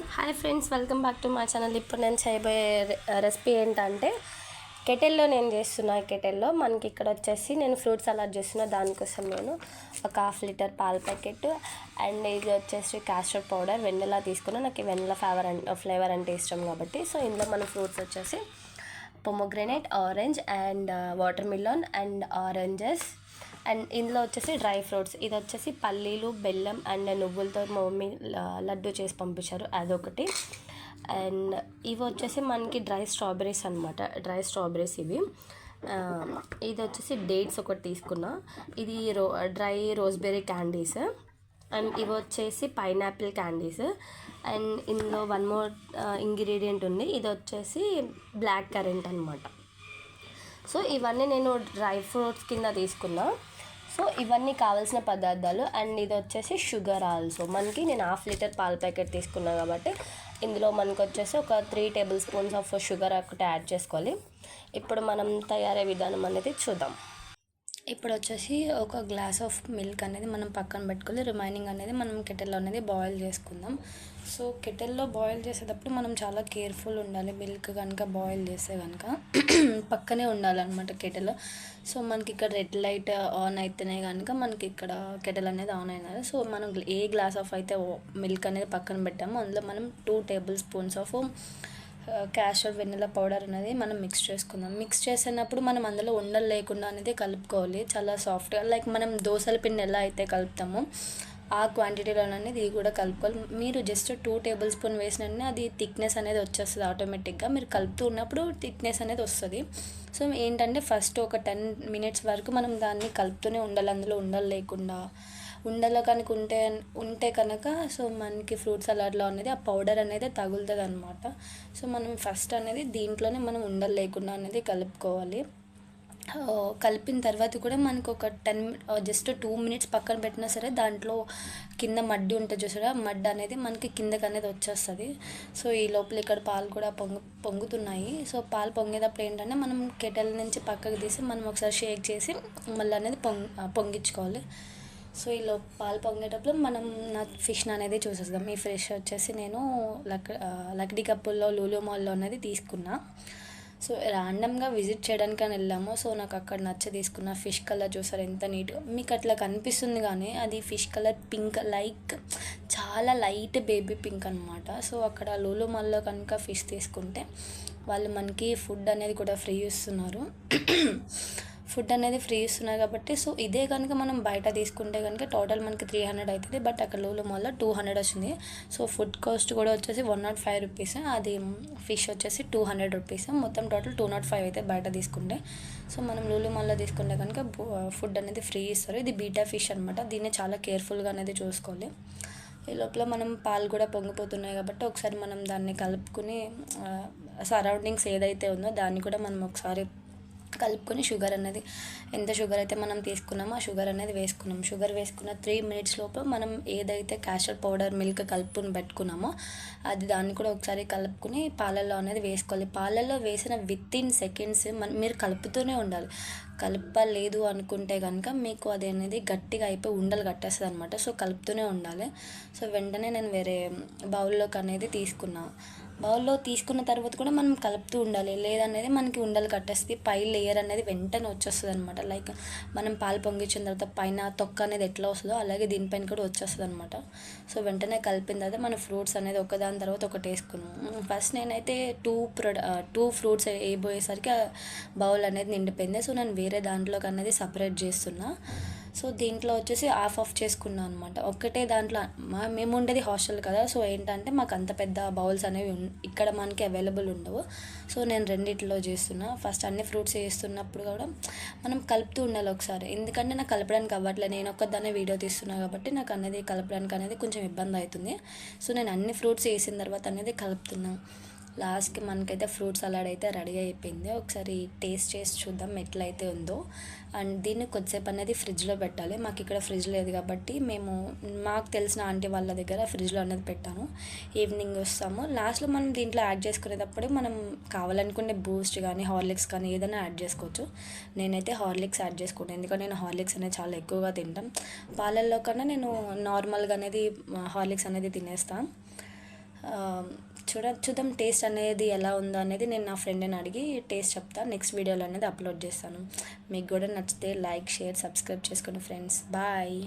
Hi friends, welcome back to my channel. ఇప్పుడు నేను చేయబోయే రెసిపీ ఏంటంటే కెటిల్లో నేను చేస్తున్నా. కెటిల్లో మనకి ఇక్కడ వచ్చేసి నేను ఫ్రూట్ సలాడ్ చేస్తున్నా. దానికోసం నేను ఒక హాఫ్ లీటర్ పాల ప్యాకెట్ అండ్ ఇది వచ్చేసి క్యాస్టర్ పౌడర్, వెన్నెలా తీసుకున్నా. నాకు వెన్నెలా ఫ్లేవర్ అంటే ఇష్టం కాబట్టి. సో ఇందులో మన ఫ్రూట్స్ వచ్చేసి pomegranate, orange and watermelon and oranges and ఇందులో వచ్చేసి డ్రై ఫ్రూట్స్. ఇది వచ్చేసి పల్లీలు, బెల్లం అండ్ నువ్వులతో మా మమ్మీ లడ్డు చేసి పంపించారు, అదొకటి. అండ్ ఇవి వచ్చేసి మనకి డ్రై స్ట్రాబెర్రీస్ అనమాట. డ్రై స్ట్రాబెర్రీస్ ఇవి. ఇది వచ్చేసి డేట్స్ ఒకటి తీసుకున్నా. ఇది డ్రై రోజ్బెర్రీ క్యాండీస్. అండ్ ఇవి వచ్చేసి పైనాపిల్ క్యాండీస్. అండ్ ఇందులో వన్ మోర్ ఇంగ్రీడియంట్ ఉంది, ఇది వచ్చేసి బ్లాక్ కరెంట్ అనమాట. సో ఇవన్నీ నేను డ్రై ఫ్రూట్స్ కింద తీసుకున్నా. సో ఇవన్నీ కావాల్సిన పదార్థాలు. అండ్ ఇది వచ్చేసి షుగర్ ఆల్సో. మనకి నేను హాఫ్ లీటర్ పాల ప్యాకెట్ తీసుకున్నా కాబట్టి ఇందులో మనకు వచ్చేసి ఒక 3 టేబుల్ స్పూన్స్ ఆఫ్ షుగర్ ఒకటి యాడ్ చేసుకోవాలి. ఇప్పుడు మనం తయారయ్యే విధానం అనేది చూద్దాం. ఇప్పుడు వచ్చేసి ఒక గ్లాస్ ఆఫ్ మిల్క్ అనేది మనం పక్కన పెట్టుకోవాలి. రిమైనింగ్ అనేది మనం కెటిల్లో అనేది బాయిల్ చేసుకుందాం. సో కెటిల్లో బాయిల్ చేసేటప్పుడు మనం చాలా కేర్ఫుల్ ఉండాలి. మిల్క్ కనుక బాయిల్ చేస్తే కనుక పక్కనే ఉండాలన్నమాట కెటిల్లో. సో మనకి ఇక్కడ రెడ్ లైట్ ఆన్ అయితేనే కనుక మనకి ఇక్కడ కెటిల్ అనేది ఆన్ అయినారు. సో మనం ఏ గ్లాస్ ఆఫ్ అయితే మిల్క్ అనేది పక్కన పెట్టామో అందులో మనం 2 table spoons of castor vanilla powder అనేది మనం మిక్స్ చేసుకుందాం. మిక్స్ చేసినప్పుడు మనం అందులో ఉండలు లేకుండా అనేది కలుపుకోవాలి. చాలా సాఫ్ట్గా, లైక్ మనం దోశల పిండి ఎలా అయితే కలుపుతామో ఆ క్వాంటిటీలో అనేది ఇది కూడా కలుపుకోవాలి. మీరు జస్ట్ 2 టేబుల్ స్పూన్ వేసినట్టు అది థిక్నెస్ అనేది వచ్చేస్తుంది ఆటోమేటిక్గా. మీరు కలుపుతూ ఉన్నప్పుడు థిక్నెస్ అనేది వస్తుంది. సో ఏంటంటే ఫస్ట్ ఒక 10 మినిట్స్ వరకు మనం దాన్ని కలుపుతూనే ఉండాలి, అందులో ఉండలు లేకుండా. ఉండలో కనుక ఉంటే కనుక సో మనకి ఫ్రూట్ సలాడ్లో అనేది ఆ పౌడర్ అనేది తగులుతుంది అనమాట. సో మనం ఫస్ట్ అనేది దీంట్లోనే మనం ఉండలు లేకుండా అనేది కలుపుకోవాలి. కలిపిన తర్వాత కూడా మనకు ఒక జస్ట్ 2 మినిట్స్ పక్కన పెట్టినా సరే దాంట్లో కింద మడ్డి ఉంటుంది చూసారా, మడ్డి అనేది మనకి కిందకి అనేది వచ్చేస్తుంది. సో ఈ లోపల ఇక్కడ పాలు కూడా పొంగుతున్నాయి. సో పాలు పొంగేటప్పుడు ఏంటంటే మనం కెటల్ నుంచి పక్కకు తీసి మనం ఒకసారి షేక్ చేసి మళ్ళీ అనేది పొంగించుకోవాలి. సో ఈలో పాలు పొంగేటప్పుడు మనం నా ఫిష్ అనేది చూసేద్దాం. ఈ ఫిష్ వచ్చేసి నేను లక్డీ కప్పుల్లో లూలు మాల్లో అనేది తీసుకున్నా. సో ర్యాండమ్గా విజిట్ చేయడానికి అని వెళ్ళాము. సో నాకు అక్కడ తీసుకున్న ఫిష్ కలర్ చూసారు ఎంత నీట్గా మీకు అట్లా కనిపిస్తుంది, కానీ అది ఫిష్ కలర్ పింక్, లైక్ చాలా లైట్ బేబీ పింక్ అనమాట. సో అక్కడ లూలు మాల్లో కనుక ఫిష్ తీసుకుంటే వాళ్ళు మనకి ఫుడ్ అనేది కూడా ఫ్రీ ఇస్తున్నారు. కాబట్టి సో ఇదే కనుక మనం బయట తీసుకుంటే కనుక టోటల్ మనకి 300 అవుతుంది. బట్ అక్కడ లూలు మాల్లో 200 వచ్చింది. సో ఫుడ్ కాస్ట్ కూడా వచ్చేసి 105 రూపీస్, అది ఫిష్ వచ్చేసి 200 రూపీస్, మొత్తం టోటల్ 205 అయితే బయట తీసుకుంటే. సో మనం లూలు మాల్లో తీసుకుంటే కనుక ఫుడ్ అనేది ఫ్రీ ఇస్తారు. ఇది బీటా ఫిష్ అనమాట. దీన్ని చాలా కేర్ఫుల్గా అనేది చూసుకోవాలి. ఈ లోపల మనం పాలు కూడా పొంగిపోతున్నాయి కాబట్టి ఒకసారి మనం దాన్ని కలుపుకుని సరౌండింగ్స్ ఏదైతే ఉందో దాన్ని కూడా మనం ఒకసారి కలుపుకొని షుగర్ అనేది ఎంత షుగర్ అయితే మనం తీసుకున్నామో ఆ షుగర్ అనేది వేసుకున్నాం. షుగర్ వేసుకున్న 3 మినిట్స్ లోపు మనం ఏదైతే క్యాస్టర్ పౌడర్ మిల్క్ కలుపుకుని పెట్టుకున్నామో అది దాన్ని కూడా ఒకసారి కలుపుకుని పాలల్లో అనేది వేసుకోవాలి. పాలల్లో వేసిన వితిన్ సెకండ్స్ మీరు కలుపుతూనే ఉండాలి. కలపలేదు అనుకుంటే కనుక మీకు అది అనేది గట్టిగా అయిపోయి ఉండలు కట్టేస్తుంది అనమాట. సో కలుపుతూనే ఉండాలి. సో వెంటనే నేను వేరే బౌల్లోకి అనేది బౌల్లో తీసుకున్న తర్వాత కూడా మనం కలుపుతూ ఉండాలి, లేదనేది మనకి ఉండలు కట్టేస్తుంది. పై లేయర్ అనేది వెంటనే వచ్చేస్తుంది అనమాట. లైక్ మనం పాలు పొంగించిన తర్వాత పైన తొక్క అనేది ఎట్లా వస్తుందో అలాగే దీనిపైన కూడా వచ్చేస్తుంది అనమాట. సో వెంటనే కలిపిన తర్వాత మన ఫ్రూట్స్ అనేది ఒకదాని తర్వాత ఒకటి వేసుకున్నాం. ఫస్ట్ నేనైతే 2 ఫ్రూట్స్ వేయబోయేసరికి బౌల్ అనేది నిండిపోయింది. సో నేను వేరే దాంట్లోకి అనేది సపరేట్ చేస్తున్నా. సో దీంట్లో వచ్చేసి ఆఫ్ చేసుకున్నాను అనమాట. ఒక్కటే దాంట్లో మేము ఉండేది హాస్టల్ కదా. సో ఏంటంటే మాకు అంత పెద్ద బౌల్స్ అనేవి ఇక్కడ మనకి అవైలబుల్ ఉండవు. సో నేను రెండిట్లో చేస్తున్నా. ఫస్ట్ అన్ని ఫ్రూట్స్ వేస్తున్నప్పుడు కూడా మనం కలుపుతూ ఉండాలి ఒకసారి, ఎందుకంటే నాకు కలపడానికి అవ్వట్లేదు. నేను ఒక్కదాన్నే వీడియో తీస్తున్నా కాబట్టి నాకు అనేది కలపడానికి అనేది కొంచెం ఇబ్బంది అవుతుంది. సో నేను అన్ని ఫ్రూట్స్ వేసిన తర్వాత అనేది కలుపుతున్నాను. లాస్ట్కి మనకైతే ఫ్రూట్ సలాడ్ అయితే రెడీ అయిపోయింది. ఒకసారి టేస్ట్ చేసి చూద్దాం ఎట్లయితే ఉందో. అండ్ దీన్ని కొద్దిసేపు అనేది ఫ్రిడ్జ్లో పెట్టాలి. మాకు ఇక్కడ ఫ్రిడ్జ్ లేదు కాబట్టి మాకు తెలిసిన ఆంటీ వాళ్ళ దగ్గర ఫ్రిడ్జ్లో అనేది పెట్టాను. ఈవినింగ్ వస్తాము. లాస్ట్లో మనం దీంట్లో యాడ్ చేసుకునేటప్పుడు మనం కావాలనుకుంటే బూస్ట్ కానీ హార్లిక్స్ కానీ ఏదైనా యాడ్ చేసుకోవచ్చు. నేనైతే హార్లిక్స్ యాడ్ చేసుకుంటాను, ఎందుకంటే నేను హార్లిక్స్ అనేది చాలా ఎక్కువగా తింటాం. పాలల్లో కన్నా నేను నార్మల్గా అనేది హార్లిక్స్ అనేది తినేస్తాను. చూద్దాం టేస్ట్ అనేది ఎలా ఉందో అనేది నేను నా ఫ్రెండ్ని అడిగి టేస్ట్ చెప్తాను. నెక్స్ట్ వీడియోలో అనేది అప్లోడ్ చేస్తాను. మీకు కూడా నచ్చితే లైక్, షేర్, సబ్స్క్రైబ్ చేసుకోండి ఫ్రెండ్స్. బాయ్.